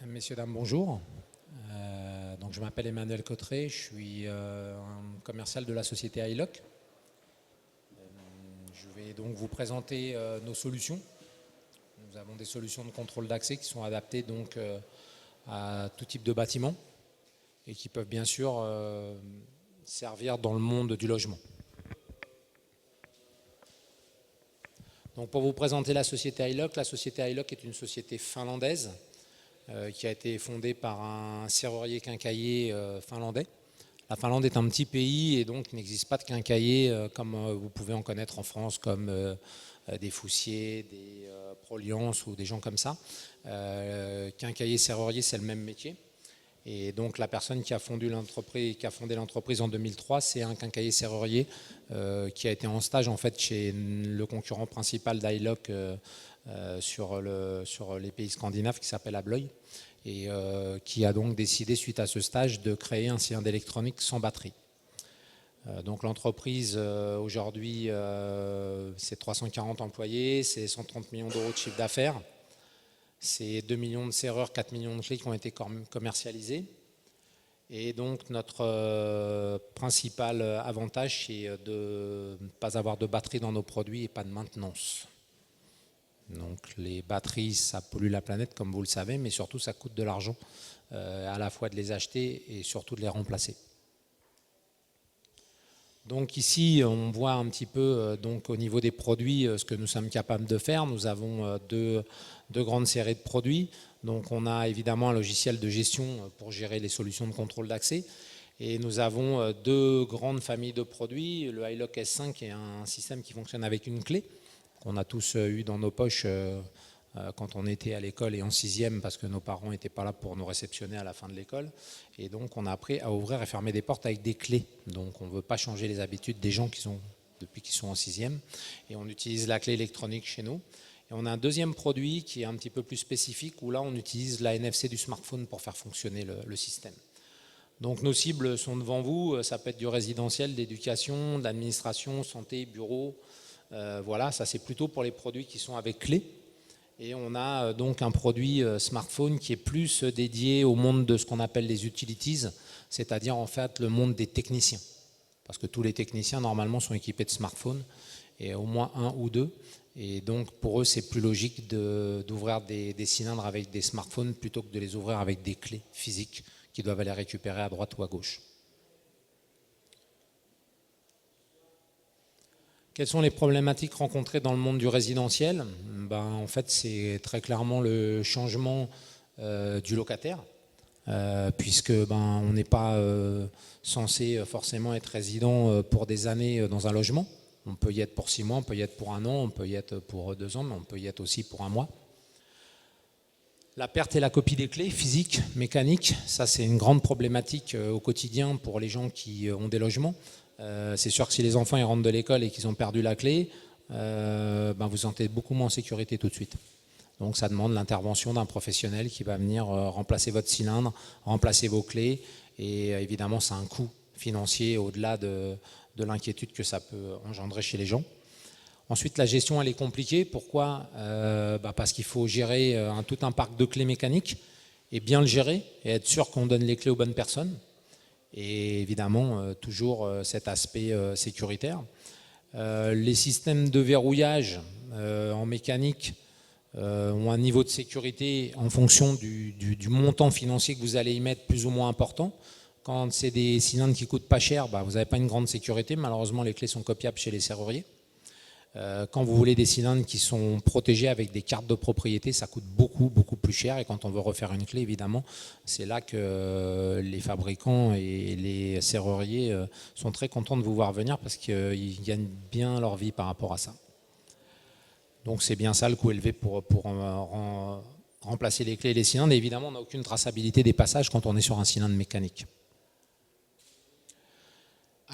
Messieurs, dames, bonjour. Donc, je m'appelle Emmanuel Cotteret, je suis un commercial de la société iLock. Je vais donc vous présenter nos solutions. Nous avons des solutions de contrôle d'accès qui sont adaptées donc à tout type de bâtiment et qui peuvent bien sûr servir dans le monde du logement. Donc, pour vous présenter la société iLock est une société finlandaise qui a été fondée par un serrurier quincaillier finlandais. La Finlande est un petit pays et donc il n'existe pas de quincaillier comme vous pouvez en connaître en France, comme des Foussiers, des Proliance ou des gens comme ça. Quincaillier, serrurier, c'est le même métier. Et donc la personne qui a fondé l'entreprise en 2003, c'est un quincaillier serrurier qui a été en stage en fait chez le concurrent principal d'iLock sur les pays scandinaves qui s'appelle Abloy et qui a donc décidé suite à ce stage de créer un cylindre électronique sans batterie. Donc l'entreprise aujourd'hui c'est 340 employés, c'est 130 millions d'euros de chiffre d'affaires. C'est 2 millions de serreurs, 4 millions de clés qui ont été commercialisées. Et donc notre principal avantage, c'est de ne pas avoir de batterie dans nos produits et pas de maintenance. Donc les batteries, ça pollue la planète, comme vous le savez, mais surtout ça coûte de l'argent, à la fois de les acheter et surtout de les remplacer. Donc ici, on voit un petit peu donc, au niveau des produits ce que nous sommes capables de faire. Nous avons deux grandes séries de produits. Donc on a évidemment un logiciel de gestion pour gérer les solutions de contrôle d'accès. Et nous avons deux grandes familles de produits. Le iLock S5 est un système qui fonctionne avec une clé qu'on a tous eu dans nos poches quand on était à l'école et en 6e parce que nos parents n'étaient pas là pour nous réceptionner à la fin de l'école. Et donc on a appris à ouvrir et fermer des portes avec des clés. Donc on ne veut pas changer les habitudes des gens depuis qu'ils sont en 6e. Et on utilise la clé électronique chez nous. Et on a un deuxième produit qui est un petit peu plus spécifique où là on utilise la NFC du smartphone pour faire fonctionner le système. Donc nos cibles sont devant vous, ça peut être du résidentiel, d'éducation, d'administration, santé, bureau. Voilà, ça c'est plutôt pour les produits qui sont avec clé. Et on a donc un produit smartphone qui est plus dédié au monde de ce qu'on appelle les utilities, c'est-à-dire en fait le monde des techniciens. Parce que tous les techniciens normalement sont équipés de smartphones, et au moins un ou deux. Et donc pour eux c'est plus logique d'ouvrir des cylindres avec des smartphones plutôt que de les ouvrir avec des clés physiques qui doivent aller récupérer à droite ou à gauche. Quelles sont les problématiques rencontrées dans le monde du résidentiel ? En fait, c'est très clairement le changement du locataire, puisque on n'est pas censé forcément être résident pour des années dans un logement. On peut y être pour 6 mois, on peut y être pour 1 an, on peut y être pour 2 ans, mais on peut y être aussi pour 1 mois. La perte et la copie des clés, physiques, mécaniques, ça c'est une grande problématique au quotidien pour les gens qui ont des logements. C'est sûr que si les enfants ils rentrent de l'école et qu'ils ont perdu la clé, vous vous sentez beaucoup moins en sécurité tout de suite. Donc ça demande l'intervention d'un professionnel qui va venir remplacer votre cylindre, remplacer vos clés, et évidemment ça a un coût financier au-delà de l'inquiétude que ça peut engendrer chez les gens. Ensuite, la gestion elle est compliquée. Pourquoi ? Parce qu'il faut gérer tout un parc de clés mécaniques et bien le gérer et être sûr qu'on donne les clés aux bonnes personnes. Et évidemment, toujours cet aspect sécuritaire. Les systèmes de verrouillage en mécanique ont un niveau de sécurité en fonction du montant financier que vous allez y mettre plus ou moins important. Quand c'est des cylindres qui coûtent pas cher, vous n'avez pas une grande sécurité. Malheureusement, les clés sont copiables chez les serruriers. Quand vous voulez des cylindres qui sont protégés avec des cartes de propriété, ça coûte beaucoup plus cher. Et quand on veut refaire une clé, évidemment, c'est là que les fabricants et les serruriers sont très contents de vous voir venir parce qu'ils gagnent bien leur vie par rapport à ça. Donc c'est bien ça le coût élevé pour remplacer les clés et les cylindres. Et évidemment, on n'a aucune traçabilité des passages quand on est sur un cylindre mécanique.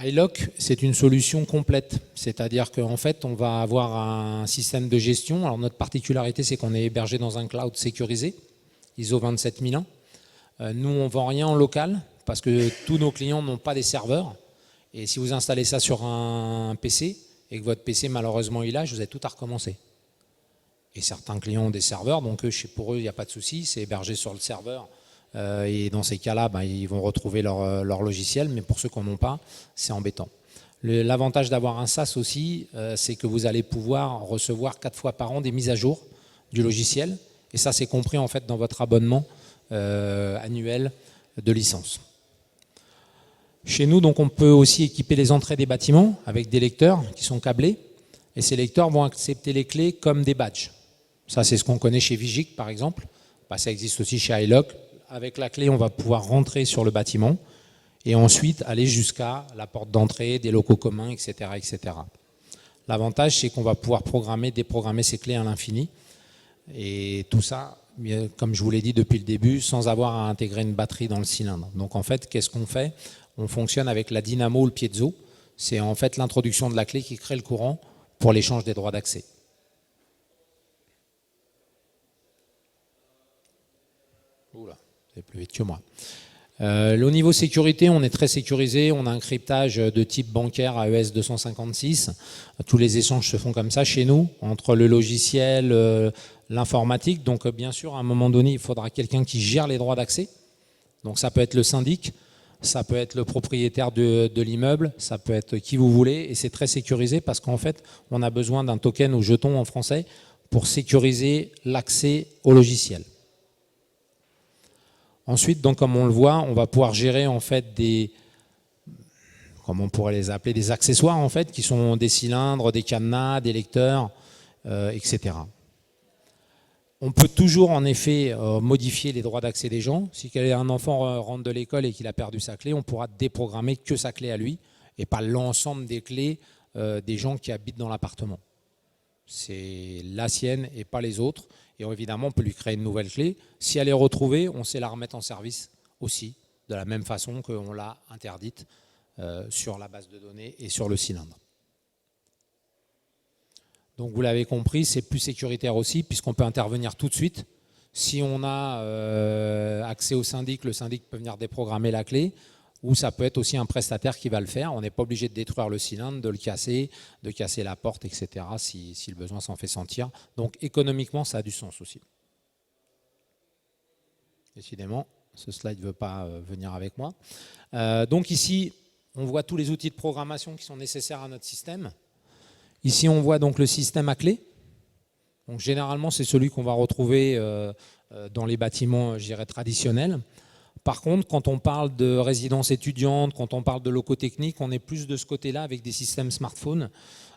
iLock, c'est une solution complète, c'est-à-dire qu'en fait, on va avoir un système de gestion. Alors notre particularité, c'est qu'on est hébergé dans un cloud sécurisé, ISO 27001. Nous, on ne vend rien en local parce que tous nos clients n'ont pas des serveurs. Et si vous installez ça sur un PC et que votre PC, malheureusement, il lâche, vous avez tout à recommencer. Et certains clients ont des serveurs, donc pour eux, il n'y a pas de souci, c'est hébergé sur le serveur. Et dans ces cas-là, ils vont retrouver leur logiciel, mais pour ceux qui n'en ont pas, c'est embêtant. L'avantage d'avoir un SaaS aussi, c'est que vous allez pouvoir recevoir 4 fois par an des mises à jour du logiciel. Et ça, c'est compris en fait dans votre abonnement annuel de licence. Chez nous, donc, on peut aussi équiper les entrées des bâtiments avec des lecteurs qui sont câblés. Et ces lecteurs vont accepter les clés comme des badges. Ça, c'est ce qu'on connaît chez Vigic, par exemple. Ça existe aussi chez iLock. Avec la clé, on va pouvoir rentrer sur le bâtiment et ensuite aller jusqu'à la porte d'entrée, des locaux communs, etc. etc. L'avantage, c'est qu'on va pouvoir déprogrammer ces clés à l'infini. Et tout ça, comme je vous l'ai dit depuis le début, sans avoir à intégrer une batterie dans le cylindre. Donc en fait, qu'est-ce qu'on fait? On fonctionne avec la dynamo ou le piezo. C'est en fait l'introduction de la clé qui crée le courant pour l'échange des droits d'accès. Oula, c'est plus vite que moi. Au niveau sécurité, on est très sécurisé. On a un cryptage de type bancaire AES 256. Tous les échanges se font comme ça chez nous, entre le logiciel, l'informatique. Donc bien sûr, à un moment donné, il faudra quelqu'un qui gère les droits d'accès. Donc ça peut être le syndic, ça peut être le propriétaire de l'immeuble, ça peut être qui vous voulez. Et c'est très sécurisé parce qu'en fait, on a besoin d'un token ou jeton en français pour sécuriser l'accès au logiciel. Ensuite, donc, comme on le voit, on va pouvoir gérer en fait comment on pourrait les appeler, des accessoires en fait, qui sont des cylindres, des cadenas, des lecteurs, etc. On peut toujours en effet modifier les droits d'accès des gens. Si un enfant rentre de l'école et qu'il a perdu sa clé, on pourra déprogrammer que sa clé à lui et pas l'ensemble des clés des gens qui habitent dans l'appartement. C'est la sienne et pas les autres. Et évidemment, on peut lui créer une nouvelle clé. Si elle est retrouvée, on sait la remettre en service aussi, de la même façon qu'on l'a interdite sur la base de données et sur le cylindre. Donc vous l'avez compris, c'est plus sécuritaire aussi, puisqu'on peut intervenir tout de suite. Si on a accès au syndic, le syndic peut venir déprogrammer la clé, ou ça peut être aussi un prestataire qui va le faire. On n'est pas obligé de détruire le cylindre, de le casser, de casser la porte, etc. si le besoin s'en fait sentir. Donc économiquement, ça a du sens aussi. Décidément, ce slide ne veut pas venir avec moi. Donc ici, on voit tous les outils de programmation qui sont nécessaires à notre système. Ici, on voit donc le système à clé. Donc généralement, c'est celui qu'on va retrouver dans les bâtiments, je dirais, traditionnels. Par contre, quand on parle de résidence étudiante, quand on parle de locaux techniques, on est plus de ce côté-là avec des systèmes smartphones.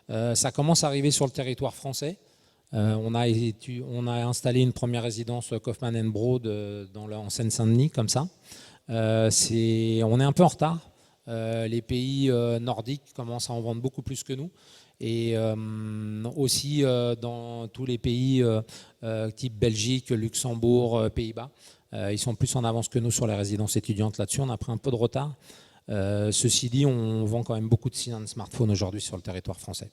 Ça commence à arriver sur le territoire français. On a installé une première résidence Kaufmann & Broad en Seine-Saint-Denis, comme ça. On est un peu en retard. Les pays nordiques commencent à en vendre beaucoup plus que nous. Et aussi dans tous les pays type Belgique, Luxembourg, Pays-Bas. Ils sont plus en avance que nous sur les résidences étudiantes là-dessus. On a pris un peu de retard. Ceci dit, on vend quand même beaucoup de cylindres smartphones aujourd'hui sur le territoire français.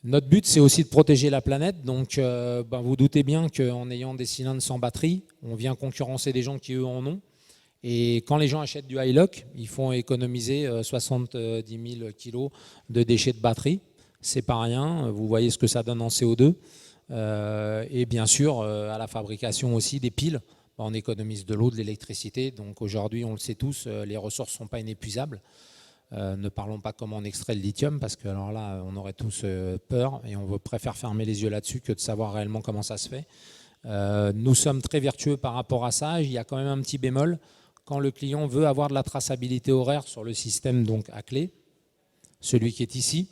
Notre but, c'est aussi de protéger la planète. Donc, vous doutez bien qu'en ayant des cylindres sans batterie, on vient concurrencer des gens qui, eux, en ont. Et quand les gens achètent du iLock, ils font économiser 70 000 kilos de déchets de batterie. C'est pas rien. Vous voyez ce que ça donne en CO2. Et bien sûr, à la fabrication aussi des piles, on économise de l'eau, de l'électricité. Donc aujourd'hui, on le sait tous, les ressources ne sont pas inépuisables. Ne parlons pas comment on extrait le lithium, parce que alors là, on aurait tous peur et on préfère fermer les yeux là-dessus que de savoir réellement comment ça se fait. Nous sommes très vertueux par rapport à ça. Il y a quand même un petit bémol. Quand le client veut avoir de la traçabilité horaire sur le système donc à clé, celui qui est ici,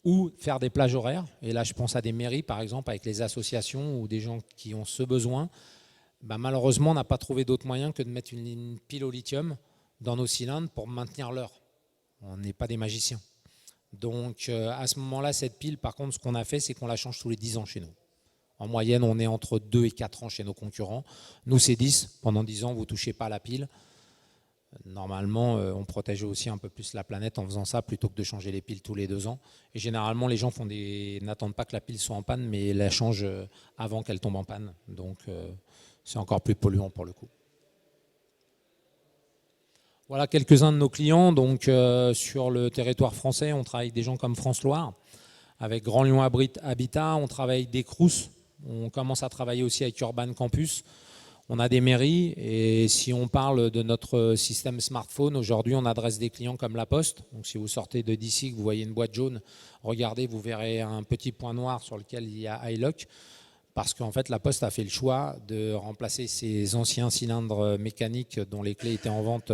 ou faire des plages horaires, et là je pense à des mairies par exemple avec les associations ou des gens qui ont ce besoin, malheureusement on n'a pas trouvé d'autre moyen que de mettre une pile au lithium dans nos cylindres pour maintenir l'heure. On n'est pas des magiciens. Donc à ce moment-là, cette pile, par contre, ce qu'on a fait, c'est qu'on la change tous les 10 ans chez nous. En moyenne, on est entre 2 et 4 ans chez nos concurrents. Nous, c'est 10. Pendant 10 ans, vous ne touchez pas à la pile. Normalement, on protège aussi un peu plus la planète en faisant ça plutôt que de changer les piles tous les 2 ans. Et généralement, les gens n'attendent pas que la pile soit en panne, mais la changent avant qu'elle tombe en panne. Donc, c'est encore plus polluant pour le coup. Voilà quelques-uns de nos clients. Donc, sur le territoire français, on travaille avec des gens comme France Loire. avec Grand Lyon Habitat, on travaille avec des CROUS, on commence à travailler aussi avec Urban Campus. On a des mairies et si on parle de notre système smartphone, aujourd'hui on adresse des clients comme La Poste. Donc si vous sortez de d'ici, que vous voyez une boîte jaune, regardez, vous verrez un petit point noir sur lequel il y a iLock. Parce qu'en fait, La Poste a fait le choix de remplacer ses anciens cylindres mécaniques dont les clés étaient en vente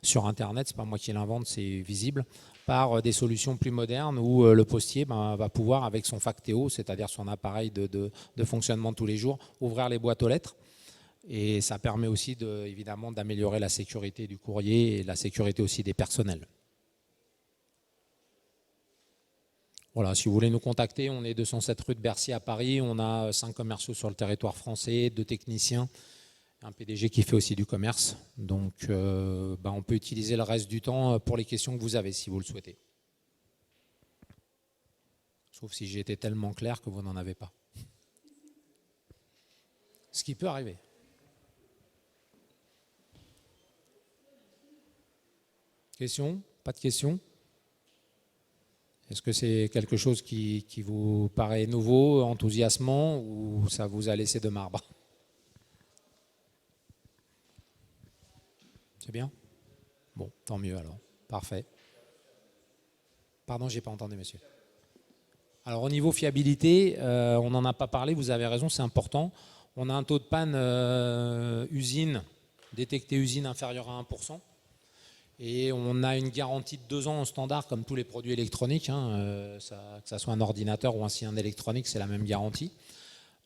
sur Internet, c'est pas moi qui l'invente, c'est visible, par des solutions plus modernes où le postier va pouvoir, avec son Factéo, c'est-à-dire son appareil de fonctionnement de tous les jours, ouvrir les boîtes aux lettres. Et ça permet aussi évidemment d'améliorer la sécurité du courrier et la sécurité aussi des personnels. Voilà, si vous voulez nous contacter, on est 207 rue de Bercy à Paris. On a 5 commerciaux sur le territoire français, 2 techniciens, un PDG qui fait aussi du commerce. Donc on peut utiliser le reste du temps pour les questions que vous avez si vous le souhaitez. Sauf si j'ai été tellement clair que vous n'en avez pas. Ce qui peut arriver. Questions? Pas de questions? Est-ce que c'est quelque chose qui vous paraît nouveau, enthousiasmant, ou ça vous a laissé de marbre? C'est bien? Bon, tant mieux alors. Parfait. Pardon, j'ai pas entendu, monsieur. Alors au niveau fiabilité, on n'en a pas parlé, vous avez raison, c'est important. On a un taux de panne usine, détecté usine inférieur à 1%. Et on a une garantie de 2 ans en standard, comme tous les produits électroniques. Que ça soit un ordinateur ou un électronique, c'est la même garantie.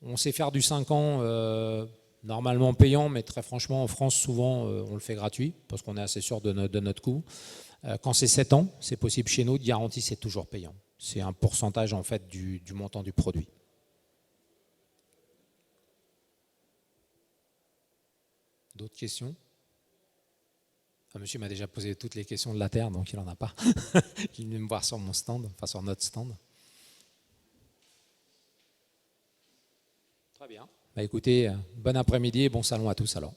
On sait faire du 5 ans, normalement payant, mais très franchement, en France, souvent, on le fait gratuit, parce qu'on est assez sûr de notre coût. Quand c'est 7 ans, c'est possible chez nous, de garantie, c'est toujours payant. C'est un pourcentage, en fait, du montant du produit. D'autres questions? Monsieur m'a déjà posé toutes les questions de la Terre, donc il n'en a pas. Il est venu me voir sur mon stand, enfin sur notre stand. Très bien. Écoutez, bon après-midi et bon salon à tous alors.